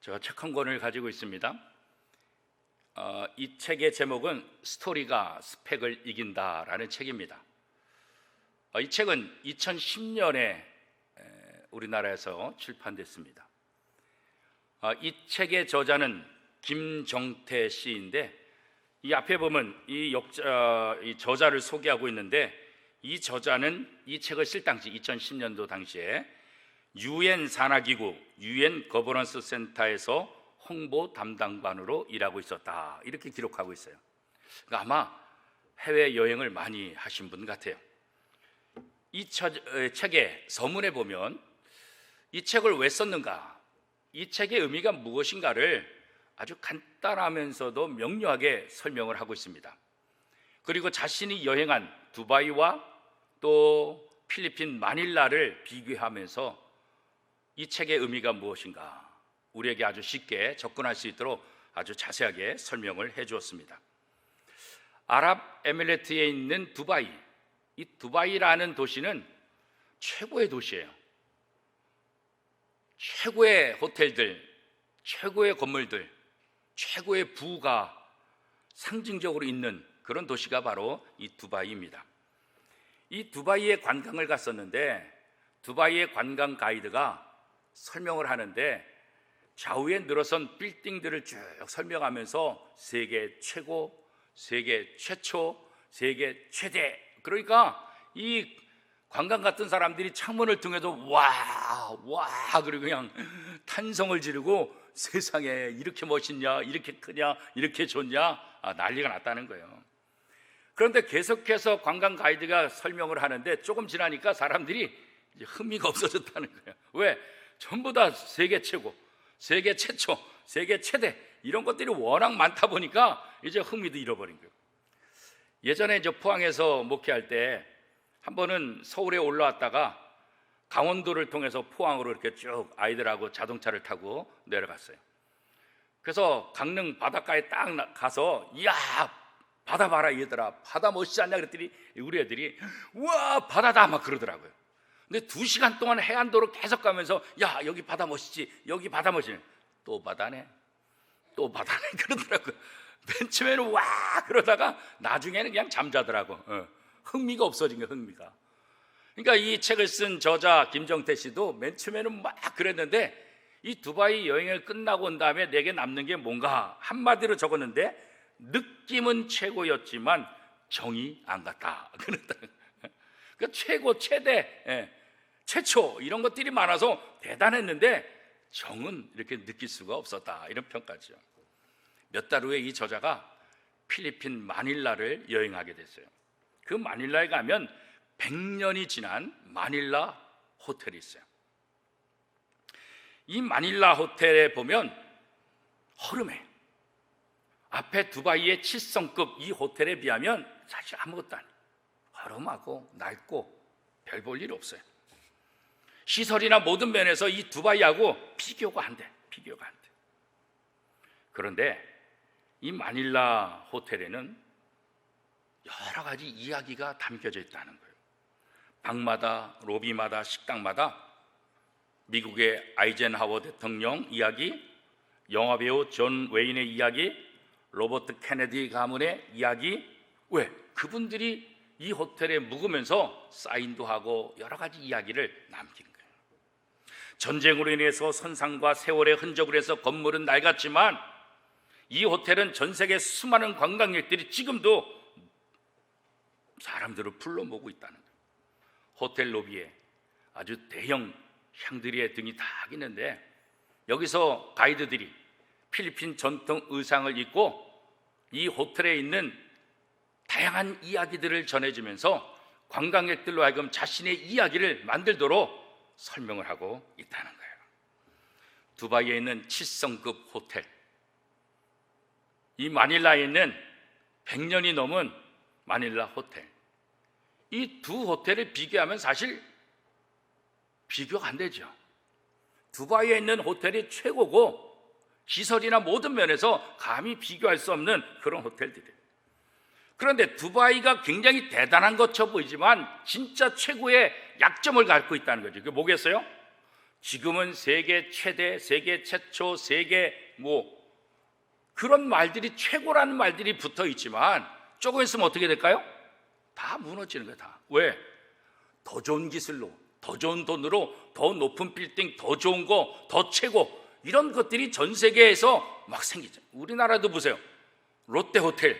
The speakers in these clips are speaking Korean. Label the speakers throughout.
Speaker 1: 제가 책 한 권을 가지고 있습니다. 이 책의 제목은 스토리가 스펙을 이긴다라는 책입니다. 이 책은 2010년에 우리나라에서 출판됐습니다. 이 책의 저자는 김정태 씨인데, 이 앞에 보면 이 저자를 소개하고 있는데, 이 저자는 이 책을 쓸 당시 2010년도 당시에 UN 산하기구 UN 거버넌스 센터에서 홍보 담당관으로 일하고 있었다, 이렇게 기록하고 있어요. 그러니까 아마 해외 여행을 많이 하신 분 같아요. 이 책의 서문에 보면 이 책을 왜 썼는가, 이 책의 의미가 무엇인가를 아주 간단하면서도 명료하게 설명을 하고 있습니다. 그리고 자신이 여행한 두바이와 또 필리핀 마닐라를 비교하면서 이 책의 의미가 무엇인가 우리에게 아주 쉽게 접근할 수 있도록 아주 자세하게 설명을 해 주었습니다. 아랍에미레이트에 있는 두바이, 이 두바이라는 도시는 최고의 도시예요. 최고의 호텔들, 최고의 건물들, 최고의 부가 상징적으로 있는 그런 도시가 바로 이 두바이입니다. 이 두바이에 관광을 갔었는데, 두바이의 관광 가이드가 설명을 하는데 좌우에 늘어선 빌딩들을 쭉 설명하면서 세계 최고, 세계 최초, 세계 최대, 그러니까 이 관광 갔던 사람들이 창문을 통해서 와 그리고 그냥 탄성을 지르고, 세상에 이렇게 멋있냐, 이렇게 크냐, 이렇게 좋냐, 난리가 났다는 거예요. 그런데 계속해서 관광 가이드가 설명을 하는데 조금 지나니까 사람들이 이제 흥미가 없어졌다는 거예요. 왜? 전부 다 세계 최고, 세계 최초, 세계 최대, 이런 것들이 워낙 많다 보니까 이제 흥미도 잃어버린 거예요. 예전에 이제 포항에서 목회할 때 한 번은 서울에 올라왔다가 강원도를 통해서 포항으로 이렇게 쭉 아이들하고 자동차를 타고 내려갔어요. 그래서 강릉 바닷가에 딱 가서, 이야 바다 봐라 얘들아, 바다 멋있지 않냐 그랬더니 우리 애들이 우와 바다다 막 그러더라고요. 근데 2시간 동안 해안도로 계속 가면서, 야 여기 바다 멋있지, 여기 바다 멋있네, 또 바다네, 또 바다네 그러더라고요. 맨 처음에는 와 그러다가 나중에는 그냥 잠자더라고. 흥미가 없어진 거예요, 흥미가. 그러니까 이 책을 쓴 저자 김정태 씨도 맨 처음에는 막 그랬는데, 이 두바이 여행을 끝나고 온 다음에 내게 남는 게 뭔가 한마디로 적었는데, 느낌은 최고였지만 정이 안 갔다 그랬다는 거예요. 그러니까 최고, 최대, 최초 이런 것들이 많아서 대단했는데 정은 이렇게 느낄 수가 없었다, 이런 평가죠. 몇 달 후에 이 저자가 필리핀 마닐라를 여행하게 됐어요. 그 마닐라에 가면 100년이 지난 마닐라 호텔이 있어요. 이 마닐라 호텔에 보면 허름해. 앞에 두바이의 7성급 이 호텔에 비하면 사실 아무것도 아니에요. 허름하고 낡고 별 볼 일 없어요. 시설이나 모든 면에서 이 두바이하고 비교가 안 돼. 그런데 이 마닐라 호텔에는 여러 가지 이야기가 담겨져 있다는 거예요. 방마다, 로비마다, 식당마다 미국의 아이젠하워 대통령 이야기, 영화배우 존 웨인의 이야기, 로버트 케네디 가문의 이야기. 왜? 그분들이 이 호텔에 묵으면서 사인도 하고 여러 가지 이야기를 남긴 거예요. 전쟁으로 인해서 손상과 세월의 흔적으로 해서 건물은 낡았지만 이 호텔은 전 세계 수많은 관광객들이 지금도 사람들을 불러 모으고 있다는 거예요. 호텔 로비에 아주 대형 샹들리에 등이 다 있는데, 여기서 가이드들이 필리핀 전통 의상을 입고 이 호텔에 있는 다양한 이야기들을 전해주면서 관광객들로 하여금 자신의 이야기를 만들도록 설명을 하고 있다는 거예요. 두바이에 있는 7성급 호텔, 이 마닐라에 있는 100년이 넘은 마닐라 호텔, 이 두 호텔을 비교하면 사실 비교가 안 되죠. 두바이에 있는 호텔이 최고고 시설이나 모든 면에서 감히 비교할 수 없는 그런 호텔들이에요. 그런데 두바이가 굉장히 대단한 것처럼 보이지만 진짜 최고의 약점을 갖고 있다는 거죠. 그게 뭐겠어요? 지금은 세계 최대, 세계 최초, 세계 그런 말들이, 최고라는 말들이 붙어 있지만 조금 있으면 어떻게 될까요? 다 무너지는 거야, 다. 왜? 더 좋은 기술로, 더 좋은 돈으로, 더 높은 빌딩, 더 좋은 거, 더 최고, 이런 것들이 전 세계에서 막 생기죠. 우리나라도 보세요. 롯데 호텔,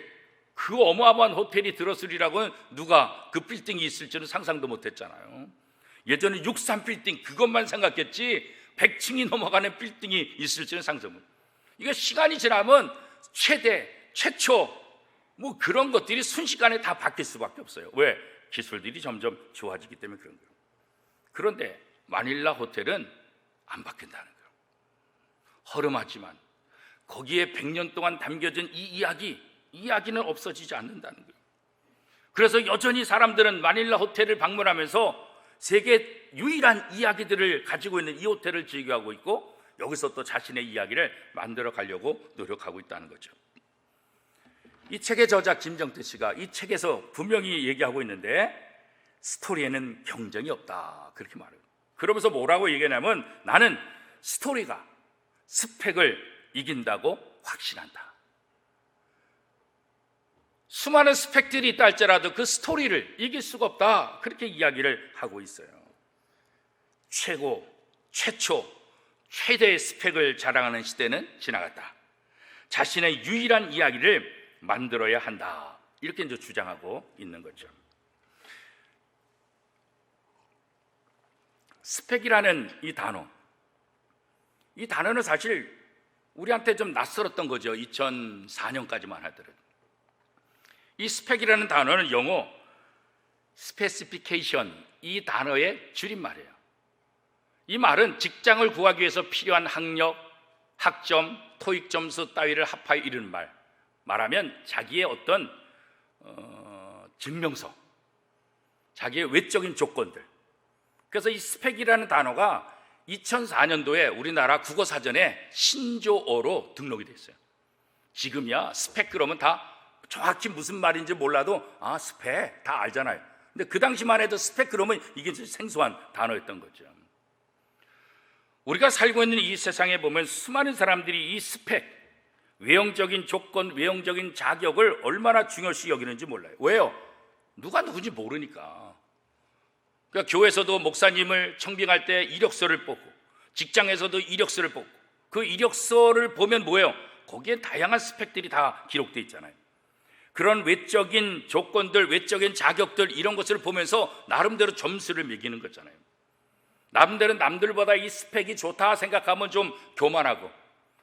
Speaker 1: 그 어마어마한 호텔이 들었으리라고는 누가 그 빌딩이 있을 줄은 상상도 못했잖아요. 예전에 63빌딩 그것만 생각했지 100층이 넘어가는 빌딩이 있을 줄은 상상 못. 이거 시간이 지나면 최대, 최초 그런 것들이 순식간에 다 바뀔 수밖에 없어요. 왜? 기술들이 점점 좋아지기 때문에 그런 거예요. 그런데 마닐라 호텔은 안 바뀐다는 거예요. 허름하지만 거기에 100년 동안 담겨진 이 이야기는 없어지지 않는다는 거예요. 그래서 여전히 사람들은 마닐라 호텔을 방문하면서 세계 유일한 이야기들을 가지고 있는 이 호텔을 즐겨하고 있고, 여기서 또 자신의 이야기를 만들어 가려고 노력하고 있다는 거죠. 이 책의 저자 김정태 씨가 이 책에서 분명히 얘기하고 있는데, 스토리에는 경쟁이 없다, 그렇게 말해요. 그러면서 뭐라고 얘기하냐면, 나는 스토리가 스펙을 이긴다고 확신한다. 수많은 스펙들이 있다 할지라도 그 스토리를 이길 수가 없다, 그렇게 이야기를 하고 있어요. 최고, 최초, 최대의 스펙을 자랑하는 시대는 지나갔다. 자신의 유일한 이야기를 만들어야 한다, 이렇게 이제 주장하고 있는 거죠. 스펙이라는 이 단어는 사실 우리한테 좀 낯설었던 거죠. 2004년까지만 하더라도. 이 스펙이라는 단어는 영어 specification, 이 단어의 줄임말이에요. 이 말은 직장을 구하기 위해서 필요한 학력, 학점, 토익 점수 따위를 합하여 이르는 말하면 자기의 어떤 증명서, 자기의 외적인 조건들. 그래서 이 스펙이라는 단어가 2004년도에 우리나라 국어사전에 신조어로 등록이 됐어요. 지금이야 스펙 그러면 다 정확히 무슨 말인지 몰라도 스펙 다 알잖아요. 근데 그 당시만 해도 스펙 그러면 이게 생소한 단어였던 거죠. 우리가 살고 있는 이 세상에 보면 수많은 사람들이 이 스펙, 외형적인 조건, 외형적인 자격을 얼마나 중요시 여기는지 몰라요. 왜요? 누가 누군지 모르니까. 그러니까 교회에서도 목사님을 청빙할 때 이력서를 뽑고, 직장에서도 이력서를 뽑고, 그 이력서를 보면 뭐예요? 거기에 다양한 스펙들이 다 기록되어 있잖아요. 그런 외적인 조건들, 외적인 자격들, 이런 것을 보면서 나름대로 점수를 매기는 거잖아요. 남들은 남들보다 이 스펙이 좋다 생각하면 좀 교만하고,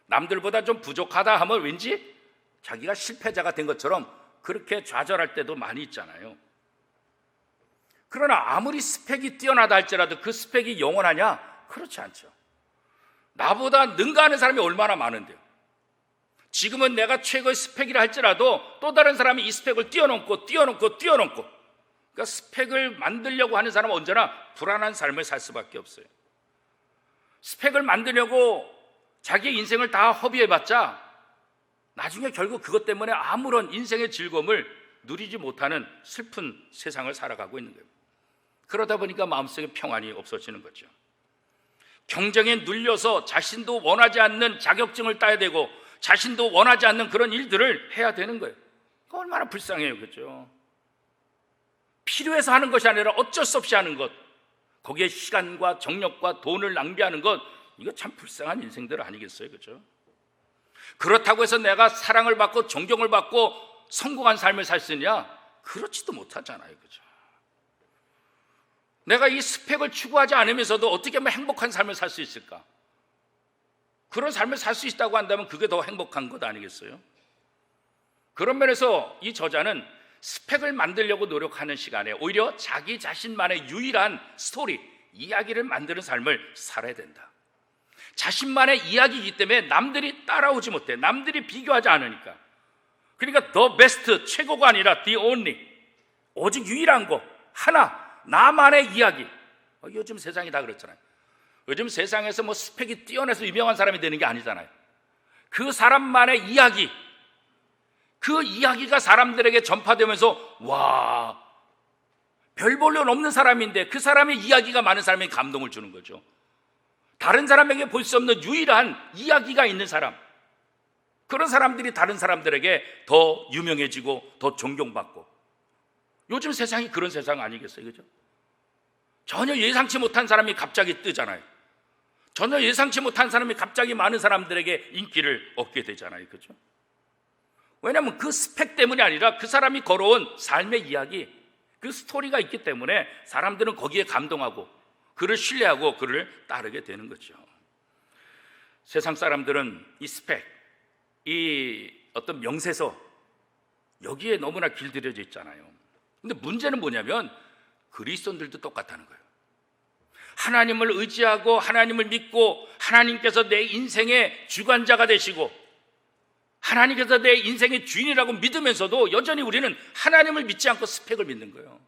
Speaker 1: 남들보다 좀 부족하다 하면 왠지 자기가 실패자가 된 것처럼 그렇게 좌절할 때도 많이 있잖아요. 그러나 아무리 스펙이 뛰어나다 할지라도 그 스펙이 영원하냐? 그렇지 않죠. 나보다 능가하는 사람이 얼마나 많은데요. 지금은 내가 최고의 스펙이라 할지라도 또 다른 사람이 이 스펙을 뛰어넘고 그러니까 스펙을 만들려고 하는 사람은 언제나 불안한 삶을 살 수밖에 없어요. 스펙을 만들려고 자기의 인생을 다 허비해봤자 나중에 결국 그것 때문에 아무런 인생의 즐거움을 누리지 못하는 슬픈 세상을 살아가고 있는 거예요. 그러다 보니까 마음속에 평안이 없어지는 거죠. 경쟁에 눌려서 자신도 원하지 않는 자격증을 따야 되고 자신도 원하지 않는 그런 일들을 해야 되는 거예요. 얼마나 불쌍해요, 그렇죠? 필요해서 하는 것이 아니라 어쩔 수 없이 하는 것, 거기에 시간과 정력과 돈을 낭비하는 것, 이거 참 불쌍한 인생들 아니겠어요, 그렇죠? 그렇다고 해서 내가 사랑을 받고 존경을 받고 성공한 삶을 살 수 있냐? 그렇지도 못하잖아요, 그렇죠? 내가 이 스펙을 추구하지 않으면서도 어떻게 하면 행복한 삶을 살 수 있을까? 그런 삶을 살 수 있다고 한다면 그게 더 행복한 것 아니겠어요? 그런 면에서 이 저자는 스펙을 만들려고 노력하는 시간에 오히려 자기 자신만의 유일한 스토리, 이야기를 만드는 삶을 살아야 된다. 자신만의 이야기이기 때문에 남들이 따라오지 못해. 남들이 비교하지 않으니까. 그러니까 the best, 최고가 아니라 the only, 오직 유일한 거 하나, 나만의 이야기. 요즘 세상이 다 그렇잖아요. 요즘 세상에서 뭐 스펙이 뛰어나서 유명한 사람이 되는 게 아니잖아요. 그 사람만의 이야기, 그 이야기가 사람들에게 전파되면서 와, 별 볼 일 없는 사람인데 그 사람의 이야기가 많은 사람에게 감동을 주는 거죠. 다른 사람에게 볼 수 없는 유일한 이야기가 있는 사람, 그런 사람들이 다른 사람들에게 더 유명해지고 더 존경받고, 요즘 세상이 그런 세상 아니겠어요? 그죠? 전혀 예상치 못한 사람이 갑자기 뜨잖아요. 전혀 예상치 못한 사람이 갑자기 많은 사람들에게 인기를 얻게 되잖아요. 그죠? 왜냐하면 그 스펙 때문이 아니라 그 사람이 걸어온 삶의 이야기, 그 스토리가 있기 때문에 사람들은 거기에 감동하고 그를 신뢰하고 그를 따르게 되는 거죠. 세상 사람들은 이 스펙, 이 어떤 명세서, 여기에 너무나 길들여져 있잖아요. 근데 문제는 뭐냐면 그리스도인들도 똑같다는 거예요. 하나님을 의지하고 하나님을 믿고 하나님께서 내 인생의 주관자가 되시고 하나님께서 내 인생의 주인이라고 믿으면서도 여전히 우리는 하나님을 믿지 않고 스펙을 믿는 거예요.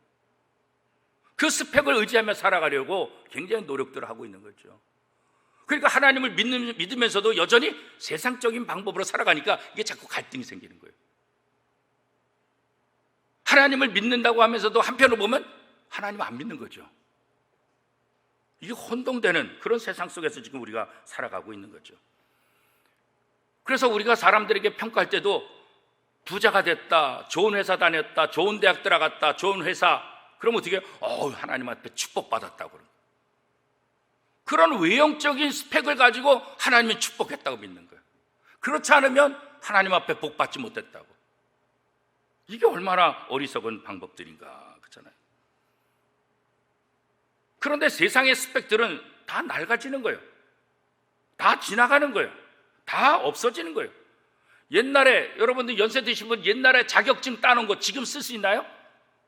Speaker 1: 그 스펙을 의지하며 살아가려고 굉장히 노력들을 하고 있는 거죠. 그러니까 하나님을 믿으면서도 여전히 세상적인 방법으로 살아가니까 이게 자꾸 갈등이 생기는 거예요. 하나님을 믿는다고 하면서도 한편으로 보면 하나님 안 믿는 거죠. 이게 혼동되는 그런 세상 속에서 지금 우리가 살아가고 있는 거죠. 그래서 우리가 사람들에게 평가할 때도 부자가 됐다, 좋은 회사 다녔다, 좋은 대학 들어갔다, 좋은 회사, 그러면 어떻게 해요? 하나님한테 축복받았다고 그러는 거예요. 그런 외형적인 스펙을 가지고 하나님이 축복했다고 믿는 거예요. 그렇지 않으면 하나님 앞에 복받지 못했다고. 이게 얼마나 어리석은 방법들인가, 그렇잖아요. 그런데 세상의 스펙들은 다 낡아지는 거예요. 다 지나가는 거예요. 다 없어지는 거예요. 옛날에 여러분들 연세 드신 분 옛날에 자격증 따놓은 거 지금 쓸 수 있나요?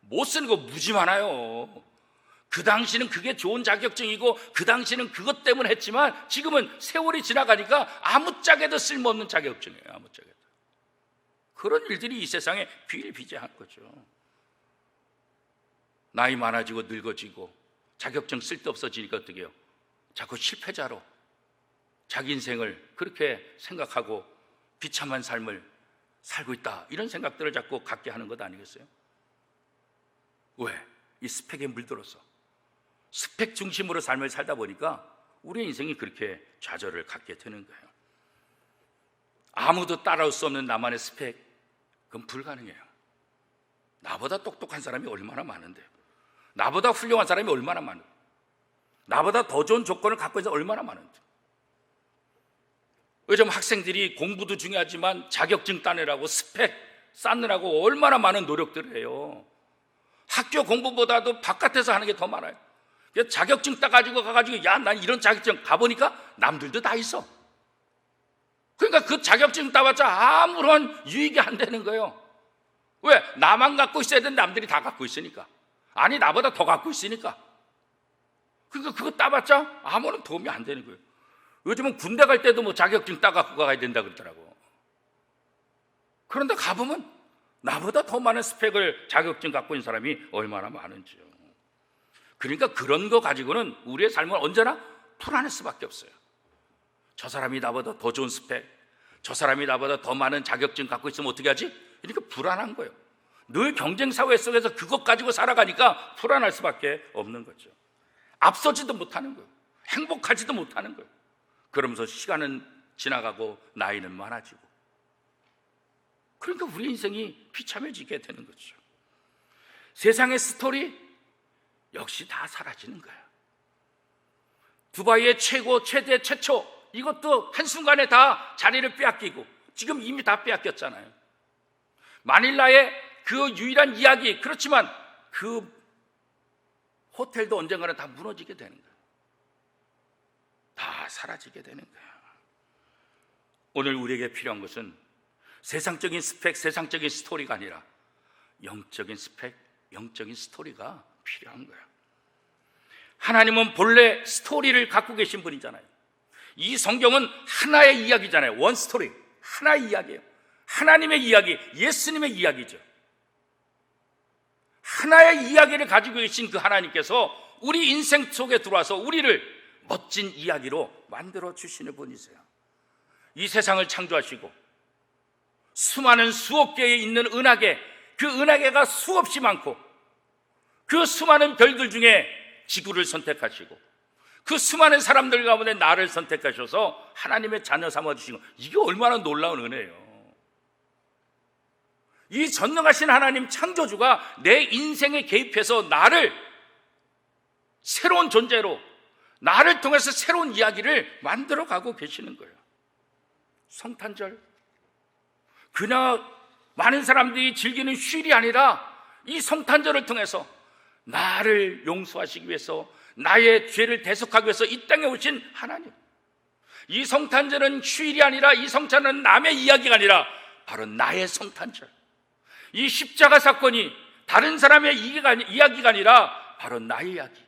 Speaker 1: 못 쓰는 거 무지 많아요. 그 당시는 그게 좋은 자격증이고 그 당시는 그것 때문에 했지만 지금은 세월이 지나가니까 아무짝에도 쓸모없는 자격증이에요. 아무짝에도. 그런 일들이 이 세상에 비일비재한 거죠. 나이 많아지고 늙어지고 자격증 쓸데없어지니까 어떻게 해요? 자꾸 실패자로 자기 인생을 그렇게 생각하고 비참한 삶을 살고 있다, 이런 생각들을 자꾸 갖게 하는 것 아니겠어요? 왜? 이 스펙에 물들어서 스펙 중심으로 삶을 살다 보니까 우리의 인생이 그렇게 좌절을 갖게 되는 거예요. 아무도 따라올 수 없는 나만의 스펙, 그건 불가능해요. 나보다 똑똑한 사람이 얼마나 많은데요. 나보다 훌륭한 사람이 얼마나 많은데, 나보다 더 좋은 조건을 갖고 있는 사람이 얼마나 많은데. 요즘 학생들이 공부도 중요하지만 자격증 따느라고 스펙 쌓느라고 얼마나 많은 노력들을 해요. 학교 공부보다도 바깥에서 하는 게 더 많아요. 자격증 따가지고 가가지고 야, 난 이런 자격증 가보니까 남들도 다 있어. 그러니까 그 자격증 따봤자 아무런 유익이 안 되는 거예요. 왜? 나만 갖고 있어야 되는데 남들이 다 갖고 있으니까. 아니, 나보다 더 갖고 있으니까. 그러니까 그거 따봤자 아무런 도움이 안 되는 거예요. 요즘은 군대 갈 때도 뭐 자격증 따갖고 가야 된다 그러더라고. 그런데 가보면 나보다 더 많은 스펙을 자격증 갖고 있는 사람이 얼마나 많은지요. 그러니까 그런 거 가지고는 우리의 삶은 언제나 불안할 수밖에 없어요. 저 사람이 나보다 더 좋은 스펙, 저 사람이 나보다 더 많은 자격증 갖고 있으면 어떻게 하지? 그러니까 불안한 거예요. 늘 경쟁 사회 속에서 그것 가지고 살아가니까 불안할 수밖에 없는 거죠. 앞서지도 못하는 거예요. 행복하지도 못하는 거예요. 그러면서 시간은 지나가고 나이는 많아지고, 그러니까 우리 인생이 비참해지게 되는 거죠. 세상의 스토리 역시 다 사라지는 거예요. 두바이의 최고, 최대, 최초, 이것도 한순간에 다 자리를 빼앗기고 지금 이미 다 빼앗겼잖아요. 마닐라의 그 유일한 이야기, 그렇지만 그 호텔도 언젠가는 다 무너지게 되는 거예요. 다 사라지게 되는 거예요. 오늘 우리에게 필요한 것은 세상적인 스펙, 세상적인 스토리가 아니라 영적인 스펙, 영적인 스토리가 필요한 거예요. 하나님은 본래 스토리를 갖고 계신 분이잖아요. 이 성경은 하나의 이야기잖아요. 원 스토리, 하나의 이야기예요. 하나님의 이야기, 예수님의 이야기죠. 하나의 이야기를 가지고 계신 그 하나님께서 우리 인생 속에 들어와서 우리를 멋진 이야기로 만들어 주시는 분이세요. 이 세상을 창조하시고 수많은 수억 개에 있는 은하계, 그 은하계가 수없이 많고 그 수많은 별들 중에 지구를 선택하시고 그 수많은 사람들 가운데 나를 선택하셔서 하나님의 자녀 삼아주신 것, 이게 얼마나 놀라운 은혜예요. 이 전능하신 하나님 창조주가 내 인생에 개입해서 나를 새로운 존재로, 나를 통해서 새로운 이야기를 만들어가고 계시는 거예요. 성탄절, 그냥 많은 사람들이 즐기는 휴일이 아니라 이 성탄절을 통해서 나를 용서하시기 위해서, 나의 죄를 대속하기 위해서 이 땅에 오신 하나님. 이 성탄절은 휴일이 아니라, 이 성탄절은 남의 이야기가 아니라 바로 나의 성탄절. 이 십자가 사건이 다른 사람의 이야기가 아니라 바로 나의 이야기.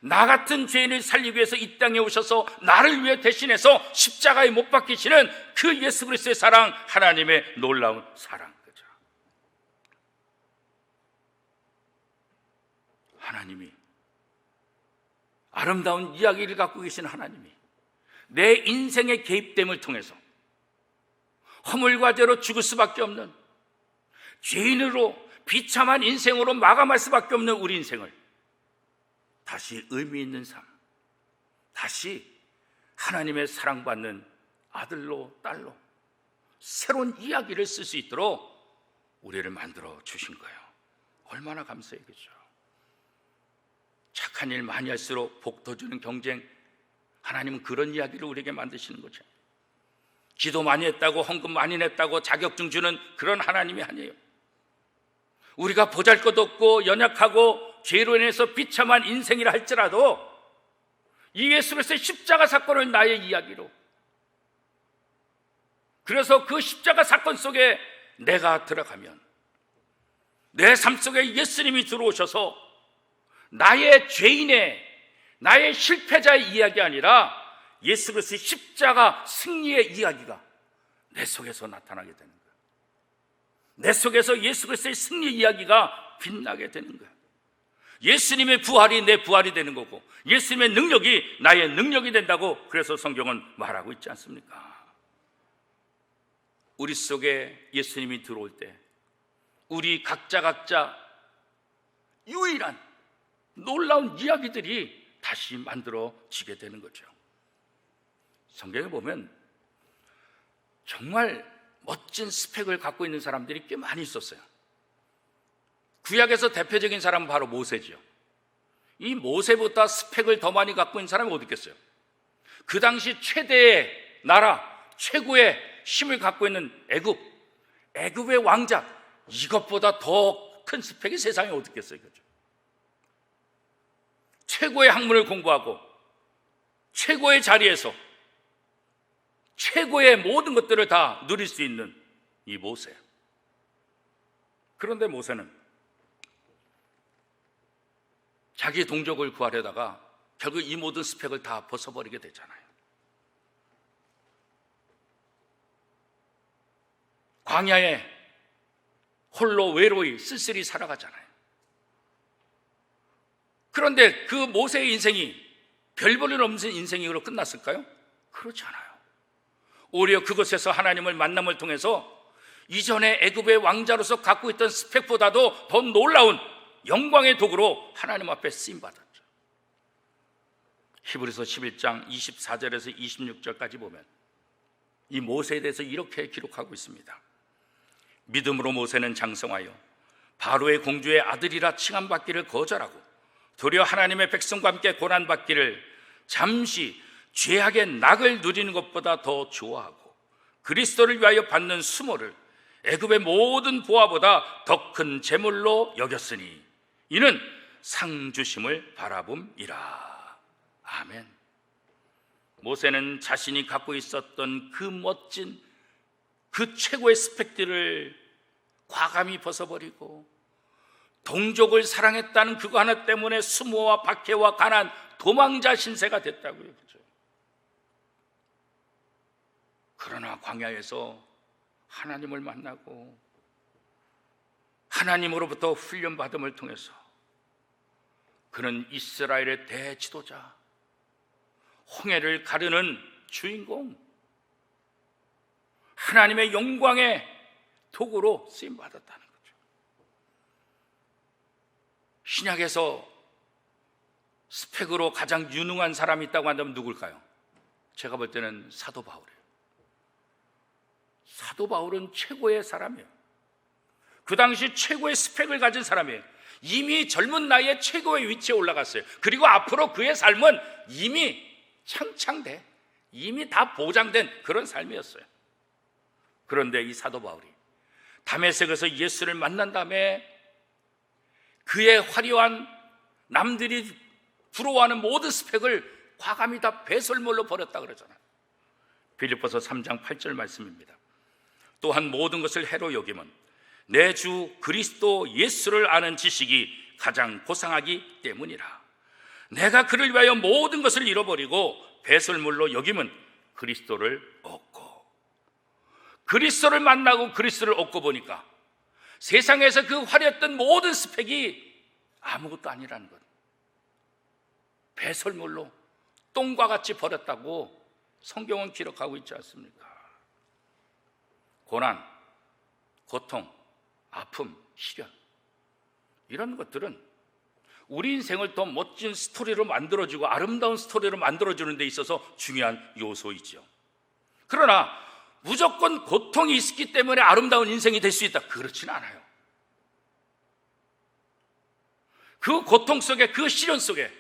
Speaker 1: 나 같은 죄인을 살리기 위해서 이 땅에 오셔서 나를 위해 대신해서 십자가에 못 박히시는 그 예수 그리스도의 사랑, 하나님의 놀라운 사랑. 그죠? 하나님이, 아름다운 이야기를 갖고 계신 하나님이 내 인생의 개입됨을 통해서 허물과 죄로 죽을 수밖에 없는, 죄인으로 비참한 인생으로 마감할 수밖에 없는 우리 인생을 다시 의미 있는 삶, 다시 하나님의 사랑받는 아들로, 딸로 새로운 이야기를 쓸 수 있도록 우리를 만들어 주신 거예요. 얼마나 감사해요, 그죠? 착한 일 많이 할수록 복 더 주는 경쟁, 하나님은 그런 이야기를 우리에게 만드시는 거죠. 기도 많이 했다고, 헌금 많이 냈다고 자격증 주는 그런 하나님이 아니에요. 우리가 보잘것없고 연약하고 죄로 인해서 비참한 인생이라 할지라도 이 예수 그리스도의 십자가 사건을 나의 이야기로, 그래서 그 십자가 사건 속에 내가 들어가면 내 삶 속에 예수님이 들어오셔서 나의 죄인의, 나의 실패자의 이야기 아니라 예수 그리스도의 십자가 승리의 이야기가 내 속에서 나타나게 되는 거예요. 내 속에서 예수 그리스도의 승리 이야기가 빛나게 되는 거예요. 예수님의 부활이 내 부활이 되는 거고, 예수님의 능력이 나의 능력이 된다고 그래서 성경은 말하고 있지 않습니까? 우리 속에 예수님이 들어올 때 우리 각자 유일한 놀라운 이야기들이 다시 만들어지게 되는 거죠. 성경에 보면 정말 멋진 스펙을 갖고 있는 사람들이 꽤 많이 있었어요. 구약에서 대표적인 사람은 바로 모세죠. 이 모세보다 스펙을 더 많이 갖고 있는 사람이 어디 있겠어요? 그 당시 최대의 나라, 최고의 힘을 갖고 있는 애굽의 왕자, 이것보다 더 큰 스펙이 세상에 어디 있겠어요? 그렇죠? 최고의 학문을 공부하고 최고의 자리에서 최고의 모든 것들을 다 누릴 수 있는 이 모세. 그런데 모세는 자기 동족을 구하려다가 결국 이 모든 스펙을 다 벗어버리게 되잖아요. 광야에 홀로 외로이 쓸쓸히 살아가잖아요. 그런데 그 모세의 인생이 별 볼 일 없는 인생으로 끝났을까요? 그렇지 않아요. 오히려 그곳에서 하나님을 만남을 통해서 이전에 애굽의 왕자로서 갖고 있던 스펙보다도 더 놀라운 영광의 도구로 하나님 앞에 쓰임받았죠. 히브리서 11장 24절에서 26절까지 보면 이 모세에 대해서 이렇게 기록하고 있습니다. 믿음으로 모세는 장성하여 바로의 공주의 아들이라 칭함받기를 거절하고 도리어 하나님의 백성과 함께 고난받기를 잠시 죄악의 낙을 누리는 것보다 더 좋아하고 그리스도를 위하여 받는 수모를 애굽의 모든 보화보다 더 큰 재물로 여겼으니 이는 상 주심을 바라봄이라. 아멘. 모세는 자신이 갖고 있었던 그 멋진 그 최고의 스펙들을 과감히 벗어버리고 동족을 사랑했다는 그거 하나 때문에 수모와 박해와 가난, 도망자 신세가 됐다고요. 그죠? 그러나 광야에서 하나님을 만나고 하나님으로부터 훈련받음을 통해서 그는 이스라엘의 대지도자, 홍해를 가르는 주인공, 하나님의 영광의 도구로 쓰임받았다는 거죠. 신약에서 스펙으로 가장 유능한 사람이 있다고 한다면 누굴까요? 제가 볼 때는 사도 바울이에요. 사도 바울은 최고의 사람이에요. 그 당시 최고의 스펙을 가진 사람이에요. 이미 젊은 나이에 최고의 위치에 올라갔어요. 그리고 앞으로 그의 삶은 이미 창창돼, 이미 다 보장된 그런 삶이었어요. 그런데 이 사도 바울이 다메섹에서 예수를 만난 다음에 그의 화려한, 남들이 부러워하는 모든 스펙을 과감히 다 배설물로 버렸다 그러잖아요. 빌립보서 3장 8절 말씀입니다. 또한 모든 것을 해로 여김은 내 주 그리스도 예수를 아는 지식이 가장 고상하기 때문이라. 내가 그를 위하여 모든 것을 잃어버리고 배설물로 여김은 그리스도를 얻고, 그리스도를 만나고 그리스도를 얻고 보니까 세상에서 그 화려했던 모든 스펙이 아무것도 아니라는 것, 배설물로 똥과 같이 버렸다고 성경은 기록하고 있지 않습니까? 고난, 고통, 아픔, 시련, 이런 것들은 우리 인생을 더 멋진 스토리로 만들어주고 아름다운 스토리로 만들어주는 데 있어서 중요한 요소이죠. 그러나 무조건 고통이 있기 때문에 아름다운 인생이 될 수 있다, 그렇지는 않아요. 그 고통 속에, 그 시련 속에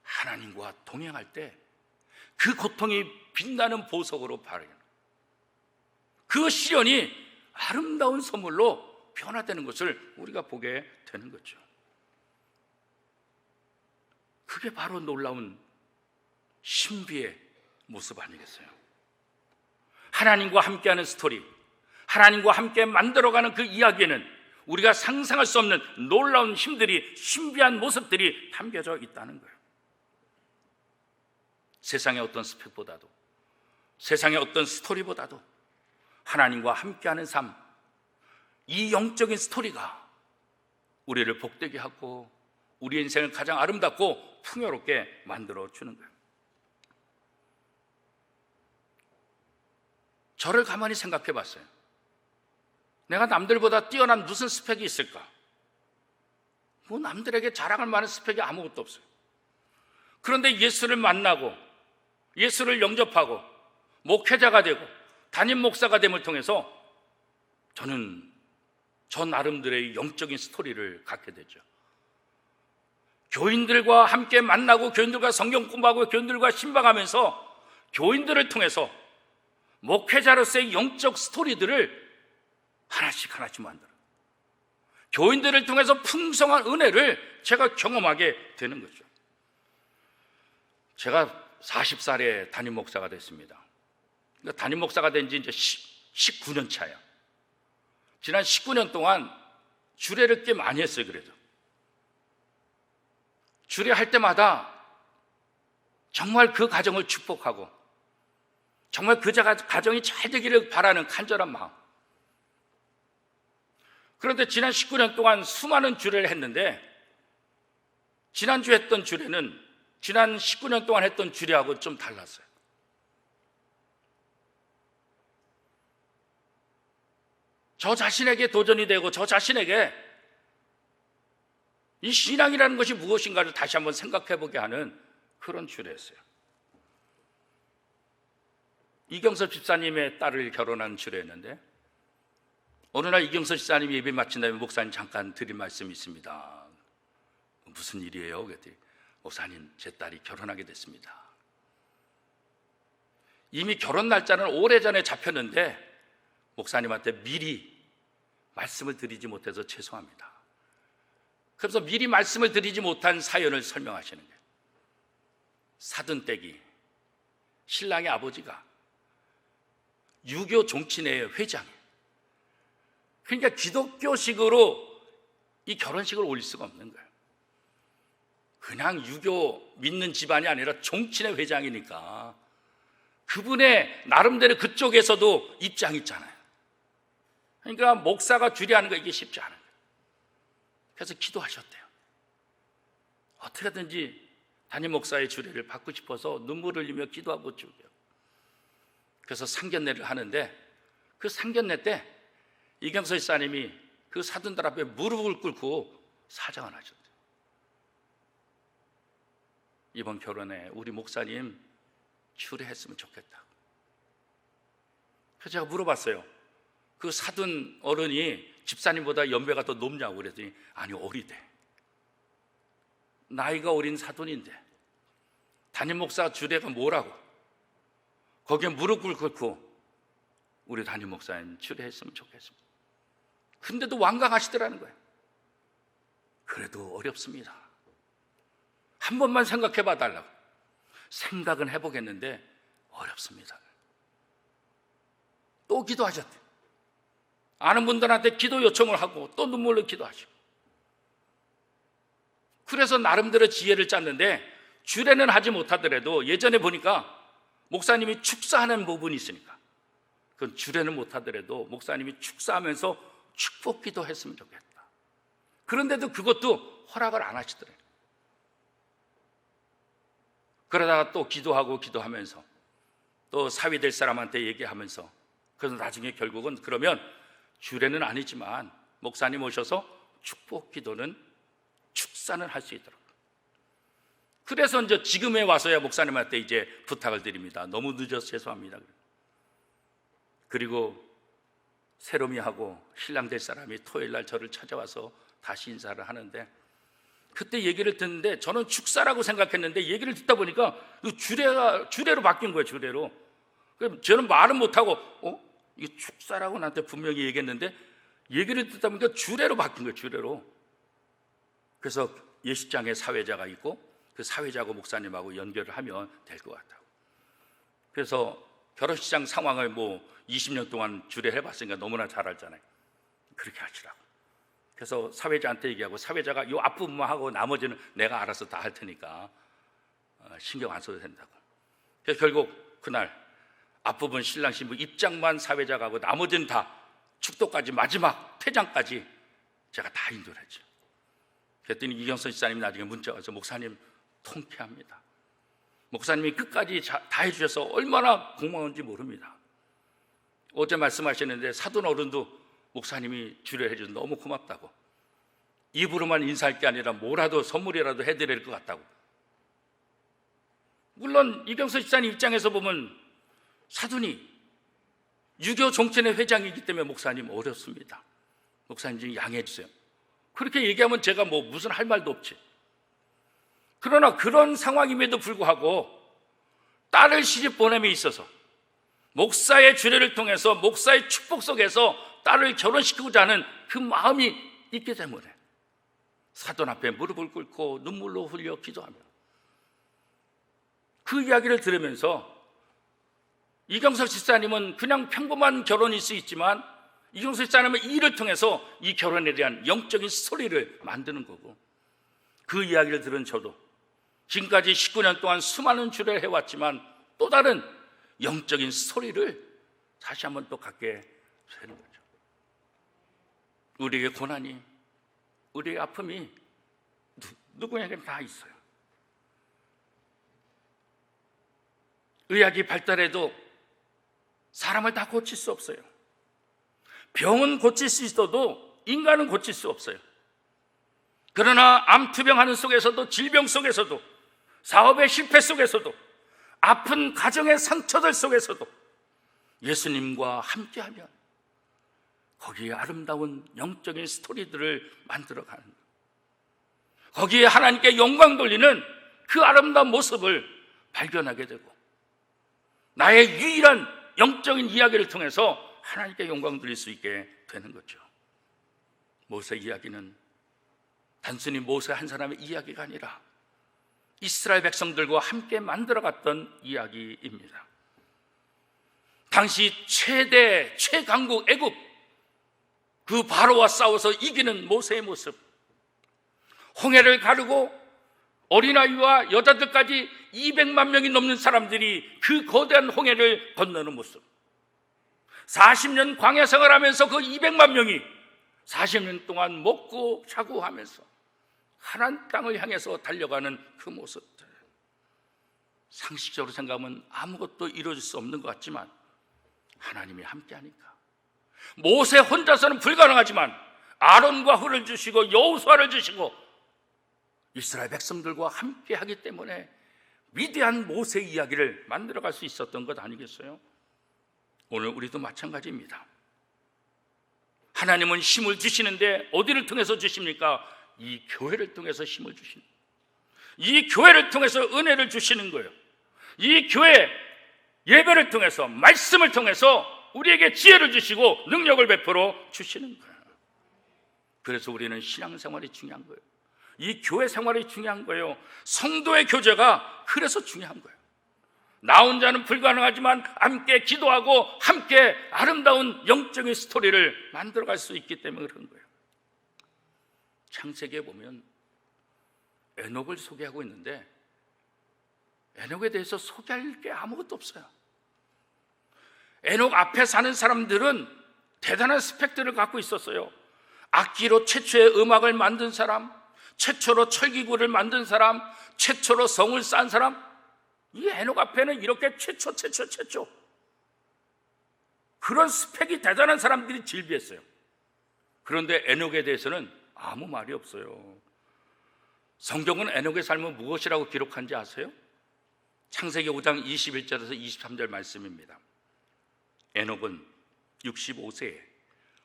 Speaker 1: 하나님과 동행할 때 그 고통이 빛나는 보석으로 발견해요. 그 시련이 아름다운 선물로 변화되는 것을 우리가 보게 되는 거죠. 그게 바로 놀라운 신비의 모습 아니겠어요? 하나님과 함께하는 스토리, 하나님과 함께 만들어가는 그 이야기에는 우리가 상상할 수 없는 놀라운 힘들이, 신비한 모습들이 담겨져 있다는 거예요. 세상의 어떤 스펙보다도, 세상의 어떤 스토리보다도 하나님과 함께하는 삶, 이 영적인 스토리가 우리를 복되게 하고 우리 인생을 가장 아름답고 풍요롭게 만들어주는 거예요. 저를 가만히 생각해 봤어요. 내가 남들보다 뛰어난 무슨 스펙이 있을까? 뭐 남들에게 자랑할 만한 스펙이 아무것도 없어요. 그런데 예수를 만나고 예수를 영접하고 목회자가 되고 담임 목사가 됨을 통해서 저는 저 나름대로의 영적인 스토리를 갖게 되죠. 교인들과 함께 만나고 교인들과 성경 공부하고 교인들과 신방하면서 교인들을 통해서 목회자로서의 영적 스토리들을 하나씩 하나씩 만들어요. 교인들을 통해서 풍성한 은혜를 제가 경험하게 되는 거죠. 제가 40살에 담임 목사가 됐습니다. 그러니까 담임 목사가 된 지 이제 19년 차예요. 지난 19년 동안 주례를 꽤 많이 했어요. 그래도 주례할 때마다 정말 그 가정을 축복하고 정말 그 가정이 잘 되기를 바라는 간절한 마음. 그런데 지난 19년 동안 수많은 주례를 했는데 지난주 했던 주례는 지난 19년 동안 했던 주례하고 좀 달랐어요. 저 자신에게 도전이 되고 저 자신에게 이 신앙이라는 것이 무엇인가를 다시 한번 생각해보게 하는 그런 주례였어요. 이경섭 집사님의 딸을 결혼한 주례였는데 어느 날 이경섭 집사님이 예배 마친 다음에 목사님 잠깐 드릴 말씀이 있습니다. 무슨 일이에요? 그랬더니 목사님, 제 딸이 결혼하게 됐습니다. 이미 결혼 날짜는 오래전에 잡혔는데 목사님한테 미리 말씀을 드리지 못해서 죄송합니다. 그래서 미리 말씀을 드리지 못한 사연을 설명하시는 거예요. 사돈댁이 신랑의 아버지가 유교 종친회의 회장이에요. 그러니까 기독교식으로 이 결혼식을 올릴 수가 없는 거예요. 그냥 유교 믿는 집안이 아니라 종친회 회장이니까 그분의 나름대로 그쪽에서도 입장이 있잖아요. 그러니까 목사가 주례하는 거 이게 쉽지 않아요. 그래서 기도하셨대요. 어떻게든지 담임 목사의 주례를 받고 싶어서 눈물을 흘리며 기도하고 죽여요. 그래서 상견례를 하는데 그 상견례 때 이경서 집사님이 그 사돈들 앞에 무릎을 꿇고 사정을 하셨대요. 이번 결혼에 우리 목사님 주례했으면 좋겠다. 그래서 제가 물어봤어요. 그 사돈 어른이 집사님보다 연배가 더 높냐고 그랬더니 아니, 어리대. 나이가 어린 사돈인데 담임 목사 주례가 뭐라고? 거기에 무릎을 꿇고 우리 담임 목사님 주례했으면 좋겠습니다. 근데도 완강하시더라는 거예요. 그래도 어렵습니다. 한 번만 생각해 봐 달라고. 생각은 해보겠는데 어렵습니다. 또 기도하셨대. 아는 분들한테 기도 요청을 하고 또 눈물로 기도하시고. 그래서 나름대로 지혜를 짰는데 주례는 하지 못하더라도 예전에 보니까 목사님이 축사하는 부분이 있으니까 그건 주례는 못하더라도 목사님이 축사하면서 축복 기도했으면 좋겠다. 그런데도 그것도 허락을 안 하시더래요. 그러다가 또 기도하면서 또 사위 될 사람한테 얘기하면서 그래서 나중에 결국은 그러면 주례는 아니지만 목사님 오셔서 축복 기도는 축사는 할 수 있도록. 그래서 이제 지금에 와서야 목사님한테 이제 부탁을 드립니다. 너무 늦어서 죄송합니다. 그리고 세롬이하고 신랑 될 사람이 토요일 날 저를 찾아와서 다시 인사를 하는데 그때 얘기를 듣는데 저는 축사라고 생각했는데 얘기를 듣다 보니까 주례로 바뀐 거예요. 주례로. 그럼 저는 말은 못하고 이게 축사라고 나한테 분명히 얘기했는데 얘기를 듣다 보니까 주례로 바뀐 거예요. 주례로. 그래서 예식장에 사회자가 있고 그 사회자하고 목사님하고 연결을 하면 될 것 같다고. 그래서 결혼식장 상황을 20년 동안 주례를 해봤으니까 너무나 잘 알잖아요. 그렇게 하시라고. 그래서 사회자한테 얘기하고 사회자가 이 앞부분만 하고 나머지는 내가 알아서 다 할 테니까 신경 안 써도 된다고. 그래서 결국 그날 앞부분 신랑 신부 입장만 사회자가 하고 나머지는 다 축도까지 마지막 퇴장까지 제가 다 인도를 했죠. 그랬더니 이경선 집사님이 나중에 문자 와서 목사님 통쾌합니다. 목사님이 끝까지 다 해주셔서 얼마나 고마운지 모릅니다. 어제 말씀하시는데 사돈 어른도 목사님이 주례를 해줘서 너무 고맙다고. 입으로만 인사할 게 아니라 뭐라도 선물이라도 해드릴 것 같다고. 물론 이경선 집사님 입장에서 보면 사돈이 유교 종천의 회장이기 때문에 목사님 어렵습니다. 목사님 좀 양해해 주세요. 그렇게 얘기하면 제가 무슨 할 말도 없지. 그러나 그런 상황임에도 불구하고 딸을 시집 보냄에 있어서 목사의 주례를 통해서 목사의 축복 속에서 딸을 결혼시키고자 하는 그 마음이 있기 때문에 사돈 앞에 무릎을 꿇고 눈물로 흘려 기도하며 그 이야기를 들으면서 이경석 집사님은 그냥 평범한 결혼일 수 있지만 이경석 집사님은 이 일을 통해서 이 결혼에 대한 영적인 스토리를 만드는 거고 그 이야기를 들은 저도 지금까지 19년 동안 수많은 주례를 해왔지만 또 다른 영적인 스토리를 다시 한번 또 갖게 되는 거죠. 우리에게 고난이, 우리의 아픔이 누구에게 다 있어요. 의학이 발달해도 사람을 다 고칠 수 없어요. 병은 고칠 수 있어도 인간은 고칠 수 없어요. 그러나 암투병하는 속에서도 질병 속에서도 사업의 실패 속에서도 아픈 가정의 상처들 속에서도 예수님과 함께하면 거기에 아름다운 영적인 스토리들을 만들어가는 거예요. 거기에 하나님께 영광 돌리는 그 아름다운 모습을 발견하게 되고 나의 유일한 영적인 이야기를 통해서 하나님께 영광 돌릴 수 있게 되는 거죠. 모세 이야기는 단순히 모세 한 사람의 이야기가 아니라 이스라엘 백성들과 함께 만들어갔던 이야기입니다. 당시 최강국 애굽 그 바로와 싸워서 이기는 모세의 모습, 홍해를 가르고 어린아이와 여자들까지 200만 명이 넘는 사람들이 그 거대한 홍해를 건너는 모습, 40년 광야 생활하면서 그 200만 명이 40년 동안 먹고 자고 하면서 하나님 땅을 향해서 달려가는 그 모습들, 상식적으로 생각하면 아무것도 이루어질 수 없는 것 같지만 하나님이 함께하니까 모세 혼자서는 불가능하지만 아론과 훌을 주시고 여호수아를 주시고 이스라엘 백성들과 함께하기 때문에 위대한 모세 이야기를 만들어갈 수 있었던 것 아니겠어요? 오늘 우리도 마찬가지입니다. 하나님은 힘을 주시는데 어디를 통해서 주십니까? 이 교회를 통해서 힘을 주십니다. 이 교회를 통해서 은혜를 주시는 거예요. 이 교회 예배를 통해서, 말씀을 통해서 우리에게 지혜를 주시고 능력을 베풀어 주시는 거예요. 그래서 우리는 신앙생활이 중요한 거예요. 이 교회 생활이 중요한 거예요. 성도의 교제가 그래서 중요한 거예요. 나 혼자는 불가능하지만 함께 기도하고 함께 아름다운 영적인 스토리를 만들어갈 수 있기 때문에 그런 거예요. 창세기에 보면 에녹을 소개하고 있는데 에녹에 대해서 소개할 게 아무것도 없어요. 에녹 앞에 사는 사람들은 대단한 스펙들을 갖고 있었어요. 악기로 최초의 음악을 만든 사람, 최초로 철기구를 만든 사람, 최초로 성을 쌓은 사람, 이 에녹 앞에는 이렇게 최초 그런 스펙이 대단한 사람들이 질비했어요. 그런데 에녹에 대해서는 아무 말이 없어요. 성경은 에녹의 삶을 무엇이라고 기록한지 아세요? 창세기 5장 21절에서 23절 말씀입니다. 에녹은 65세에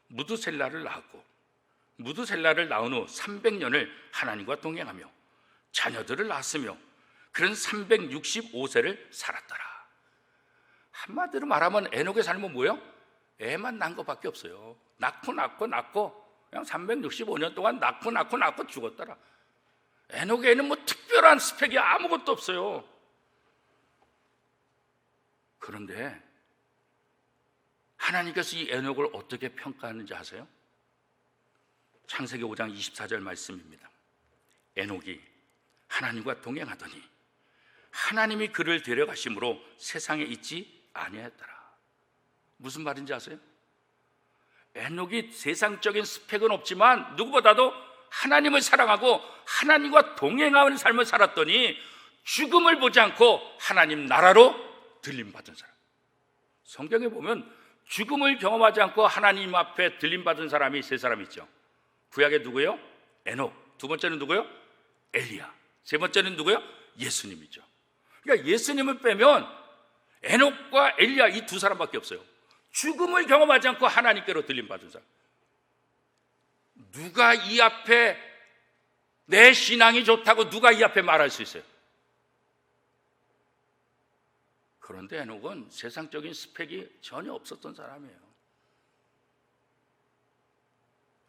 Speaker 1: 무드셀라를 낳았고 무드셀라를 낳은 후 300년을 하나님과 동행하며 자녀들을 낳았으며 그런 365세를 살았더라. 한마디로 말하면 에녹의 삶은 뭐예요? 애만 낳은 것밖에 없어요. 낳고 그냥 365년 동안 낳고 죽었더라. 에녹에는 뭐 특별한 스펙이 아무것도 없어요. 그런데 하나님께서 이 에녹을 어떻게 평가하는지 아세요? 창세기 5장 24절 말씀입니다. 에녹이 하나님과 동행하더니 하나님이 그를 데려가심으로 세상에 있지 아니하였더라. 무슨 말인지 아세요? 에녹이 세상적인 스펙은 없지만 누구보다도 하나님을 사랑하고 하나님과 동행하는 삶을 살았더니 죽음을 보지 않고 하나님 나라로 들림받은 사람. 성경에 보면 죽음을 경험하지 않고 하나님 앞에 들림받은 사람이 세 사람 있죠. 구약에 누구예요? 에녹. 두 번째는 누구예요? 엘리야. 세 번째는 누구예요? 예수님이죠. 그러니까 예수님을 빼면 에녹과 엘리야 이 두 사람밖에 없어요. 죽음을 경험하지 않고 하나님께로 들림받은 사람. 누가 이 앞에 내 신앙이 좋다고 누가 이 앞에 말할 수 있어요? 그런데 에녹은 세상적인 스펙이 전혀 없었던 사람이에요.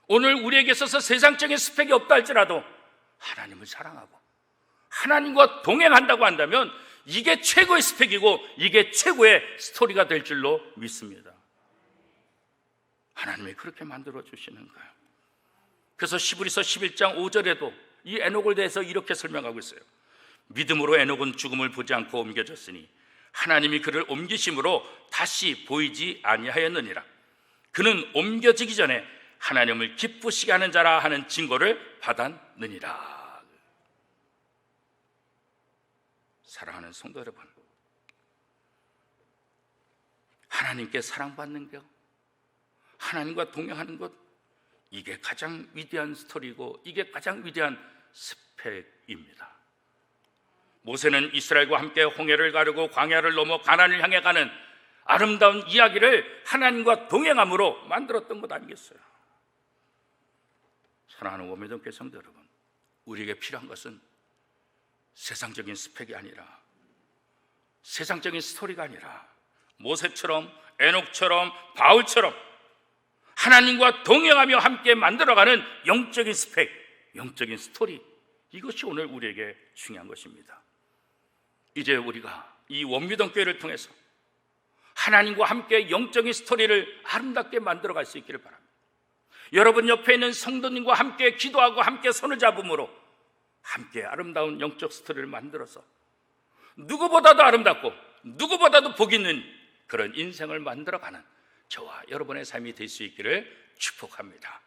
Speaker 1: 오늘 우리에게 있어서 세상적인 스펙이 없다 할지라도 하나님을 사랑하고 하나님과 동행한다고 한다면 이게 최고의 스펙이고 이게 최고의 스토리가 될 줄로 믿습니다. 하나님이 그렇게 만들어 주시는 거예요. 그래서 시브리서 11장 5절에도 이 에녹에 대해서 이렇게 설명하고 있어요. 믿음으로 에녹은 죽음을 보지 않고 옮겨졌으니 하나님이 그를 옮기심으로 다시 보이지 아니하였느니라. 그는 옮겨지기 전에 하나님을 기쁘시게 하는 자라 하는 징고를 받았느니라. 사랑하는 성도 여러분, 하나님께 사랑받는 것, 하나님과 동행하는 것, 이게 가장 위대한 스토리고 이게 가장 위대한 스펙입니다. 모세는 이스라엘과 함께 홍해를 가르고 광야를 넘어 가나안을 향해 가는 아름다운 이야기를 하나님과 동행함으로 만들었던 것 아니겠어요? 사랑하는 원미동교회 성도 여러분, 우리에게 필요한 것은 세상적인 스펙이 아니라, 세상적인 스토리가 아니라 모세처럼, 에녹처럼, 바울처럼 하나님과 동행하며 함께 만들어가는 영적인 스펙, 영적인 스토리, 이것이 오늘 우리에게 중요한 것입니다. 이제 우리가 이 원미동교회를 통해서 하나님과 함께 영적인 스토리를 아름답게 만들어갈 수 있기를 바랍니다. 여러분 옆에 있는 성도님과 함께 기도하고 함께 손을 잡음으로 함께 아름다운 영적 스토리를 만들어서 누구보다도 아름답고 누구보다도 복 있는 그런 인생을 만들어가는 저와 여러분의 삶이 될 수 있기를 축복합니다.